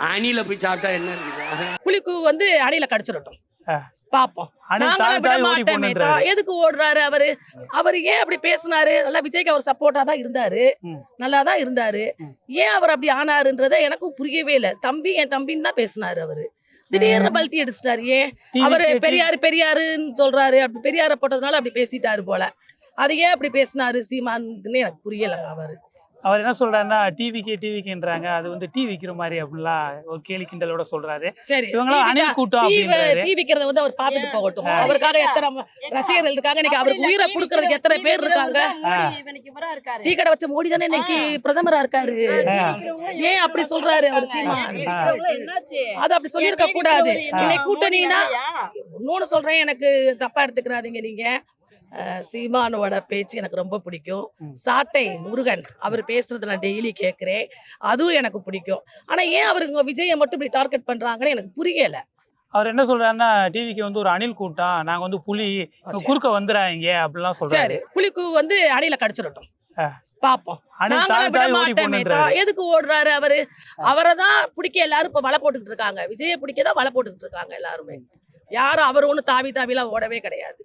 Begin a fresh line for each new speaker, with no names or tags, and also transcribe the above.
அணில போய் சாப்பிட்டா என்ன இருக்குது?
புலிக்கு வந்து அணில கடிச்சிடட்டும் பாப்போம். எதுக்கு ஓடுறாரு அவரு ஏன் அப்படி பேசினாரு? நல்லா விஜய்க்கு அவர் சப்போர்ட்டா தான் இருந்தாரு, நல்லா தான் இருந்தாரு. ஏன் அவர் அப்படி ஆனாருன்றத எனக்கும் புரியவே இல்லை. தம்பி என் தம்பின்னு தான் பேசினாரு அவரு. திடீர்னு பல்ட்டி அடிச்சிட்டாரு. ஏன் அவரு பெரியாருன்னு சொல்றாரு, அப்படி பெரியார போட்டதுனால அப்படி பேசிட்டாரு போல. அது ஏன் அப்படி பேசினாரு சீமான்னு எனக்கு புரியலங்க.
அவர் என்ன சொல்றாருன்னா டிவிக்குன்றாங்க, அது வந்து டீ விக்கிற மாதிரி அப்படிலாம் ஒரு கேலி கிண்டலோட சொல்றாரு.
சரி,
இவங்களாம் அணில் கூட்டம்
டீ விக்கிறத வந்து அவர் பார்த்துட்டு போகட்டும். அவருக்காக எத்தனை ரசிகர்கள் இருக்காங்க, இன்னைக்கு அவருக்கு உயிரை கொடுக்கறதுக்கு எத்தனை பேர் இருக்காங்க. டீ கடை வச்ச மோடி தானே இன்னைக்கு பிரதமரா இருக்காரு. ஏன் அப்படி சொல்றாரு அவர் சீமான்? அது அப்படி சொல்லியிருக்க கூடாது. இன்னைக்கு கூட்டணினா இன்னொன்னு சொல்றேன், எனக்கு தப்பா எடுத்துக்கிறாதீங்க நீங்க. சீமானோட பேச்சு எனக்கு ரொம்ப பிடிக்கும். சாட்டை முருகன் அவர் பேசுறது நான் டெய்லி கேட்குறேன், அதுவும் எனக்கு பிடிக்கும். ஆனா ஏன் அவருங்க விஜயை மட்டும் இப்படி டார்கெட் பண்றாங்கன்னு எனக்கு புரியல.
அவர் என்ன சொல்றாருன்னா டிவிக்கு வந்து ஒரு அணில் கூட்டம், நாங்க வந்து புலி குறுக்க வந்துறாங்க அப்படிலாம் சொல்றாரு.
புலிக்கு வந்து அணில கடிச்சிடட்டும் பாப்போம். எதுக்கு ஓடுறாரு அவரை தான் பிடிக்க எல்லாரும் இப்ப வலை போட்டுக்கிட்டு இருக்காங்க. விஜயை பிடிக்கதான் வலை போட்டுக்கிட்டு இருக்காங்க எல்லாருமே. யாரும் அவர் ஒண்ணு தாவிலாம் ஓடவே கிடையாது.